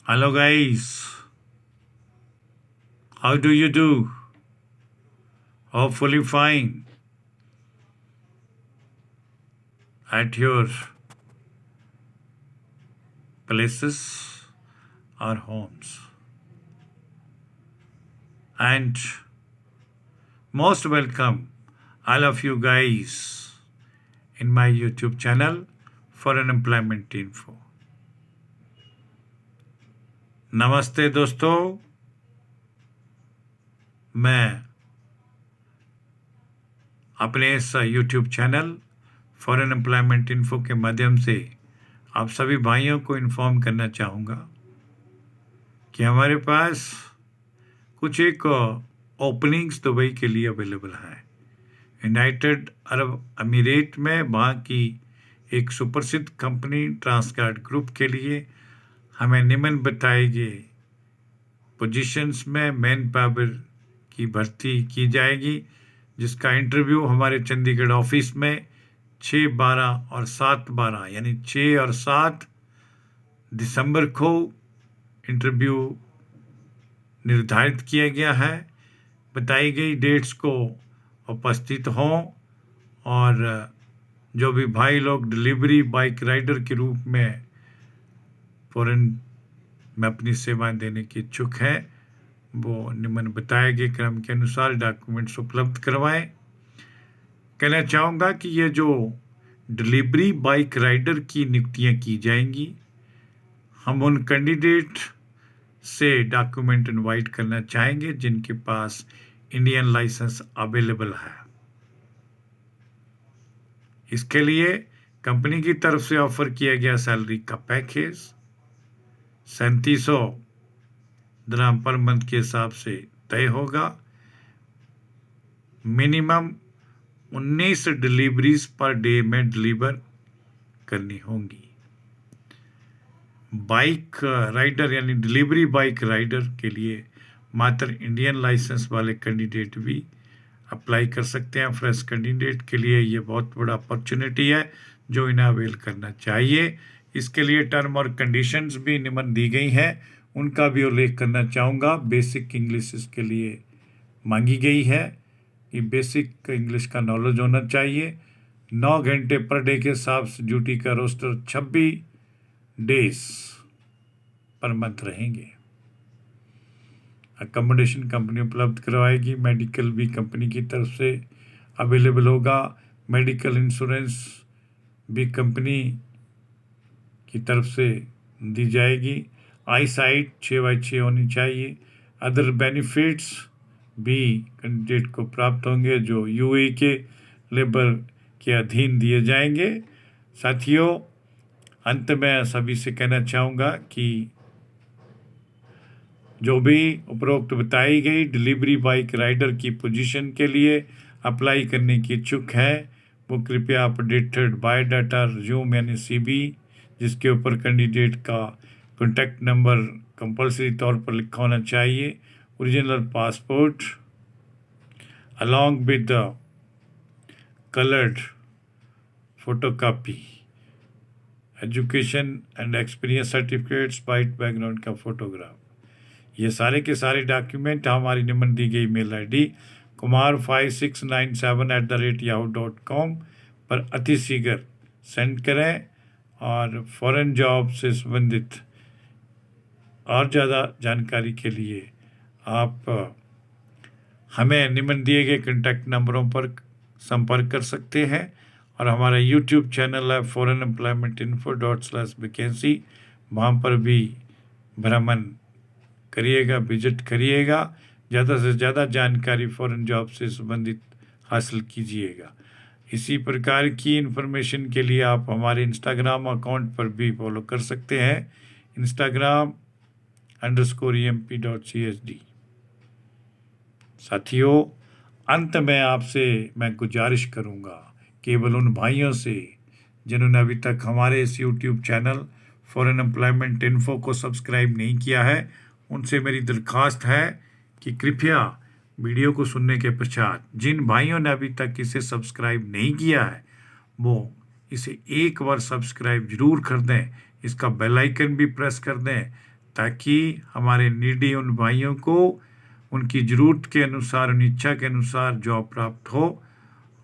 Hello guys, how do you do? Hopefully fine at your places or homes. And most welcome all of you guys in my YouTube channel for unemployment info. नमस्ते दोस्तों, मैं अपने इस YouTube channel for unemployment info के माध्यम से आप सभी भाइयों को इन्फॉर्म करना चाहूँगा कि हमारे पास कुछ एक ओपनिंग्स दुबई के लिए अवेलेबल है। यूनाइटेड अरब अमीरेत में वहाँ की एक सुप्रसिद्ध कंपनी ट्रांसगार्ड ग्रुप के लिए हमें निम्न बताए गए पोजीशंस में मैन पावर की भर्ती की जाएगी, जिसका इंटरव्यू हमारे चंडीगढ़ ऑफिस में 6, 12 और 7/12 यानी 6 और 7 दिसंबर को इंटरव्यू निर्धारित किया गया है। बताई गई डेट्स को उपस्थित हों और जो भी भाई लोग डिलीवरी बाइक राइडर के रूप में फॉरेन में अपनी सेवाएं देने की इच्छुक हैं, वो निम्न बताए गए क्रम के अनुसार डॉक्यूमेंट्स उपलब्ध करवाएं। कहना चाहूँगा कि ये जो डिलीवरी बाइक राइडर की नियुक्तियां की जाएंगी, हम उन कैंडिडेट से डॉक्यूमेंट इनवाइट करना चाहेंगे जिनके पास इंडियन लाइसेंस अवेलेबल है। इसके लिए कंपनी की तरफ से ऑफर किया गया सैलरी का पैकेज 3700 दिरहम पर मंथ के हिसाब से तय होगा। मिनिमम 19 डिलीवरीज पर डे में डिलीवर करनी होंगी। बाइक राइडर यानी डिलीवरी बाइक राइडर के लिए मात्र इंडियन लाइसेंस वाले कैंडिडेट भी अप्लाई कर सकते हैं। फ्रेश कैंडिडेट के लिए ये बहुत बड़ा अपॉर्चुनिटी है जो इन्हें अवेल करना चाहिए। इसके लिए टर्म और कंडीशंस भी निम्न दी गई हैं, उनका भी उल्लेख करना चाहूँगा। बेसिक इंग्लिश इसके लिए मांगी गई है कि बेसिक इंग्लिश का नॉलेज होना चाहिए। 9 घंटे पर डे के हिसाब से ड्यूटी का रोस्टर 26 डेज पर मंथ रहेंगे। अकोमोडेशन कंपनी उपलब्ध करवाएगी। मेडिकल भी कंपनी की तरफ से अवेलेबल होगा। मेडिकल इंश्योरेंस भी कंपनी की तरफ से दी जाएगी। आई साइट 6/6 होनी चाहिए। अदर बेनिफिट्स भी कैंडिडेट को प्राप्त होंगे जो यूए के लेबर के अधीन दिए जाएंगे। साथियों, अंत में सभी से कहना चाहूँगा कि जो भी उपरोक्त बताई गई डिलीवरी बाइक राइडर की पोजीशन के लिए अप्लाई करने की इच्छुक है, वो कृपया अपडेटेड बायोडाटा रिज्यूम यानी सीवी, जिसके ऊपर कैंडिडेट का कॉन्टैक्ट नंबर कंपलसरी तौर पर लिखा होना चाहिए, original passport along with the coloured photocopy, education and experience certificates, white background का फोटोग्राफ, ये सारे के सारे डॉक्यूमेंट हमारी निम्न दी गई मेल ID kumar5697@yahoo.com पर अतिशीघ्र सेंड करें और फॉरेन जॉब से संबंधित और ज़्यादा जानकारी के लिए आप हमें निम्न दिए गए कॉन्टैक्ट नंबरों पर संपर्क कर सकते हैं और हमारा यूट्यूब चैनल है foreignemploymentinfo.com/vacancy, वहाँ पर भी भ्रमण करिएगा, विजिट करिएगा। ज़्यादा से ज़्यादा जानकारी फॉरेन जॉब से संबंधित हासिल कीजिएगा। इसी प्रकार की इन्फॉर्मेशन के लिए आप हमारे इंस्टाग्राम अकाउंट पर भी फॉलो कर सकते हैं, Instagram_emp.chd। साथियों, अंत में आपसे मैं गुजारिश करूंगा केवल उन भाइयों से जिन्होंने अभी तक हमारे इस YouTube channel for unemployment info को सब्सक्राइब नहीं किया है, उनसे मेरी दरख्वास्त है कि कृपया वीडियो को सुनने के पश्चात जिन भाइयों ने अभी तक इसे सब्सक्राइब नहीं किया है वो इसे एक बार सब्सक्राइब जरूर कर दें। इसका बेल आइकन भी प्रेस कर दें ताकि हमारे नीडी उन भाइयों को उनकी ज़रूरत के अनुसार, उन इच्छा के अनुसार जॉब प्राप्त हो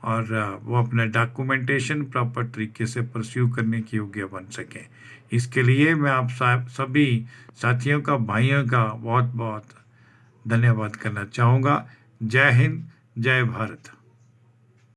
और वो अपना डॉक्यूमेंटेशन प्रॉपर तरीके से परस्यू करने के योग्य बन सकें। इसके लिए मैं आप सभी साथियों का, भाइयों का बहुत बहुत धन्यवाद करना चाहूँगा। जय हिंद, जय भारत।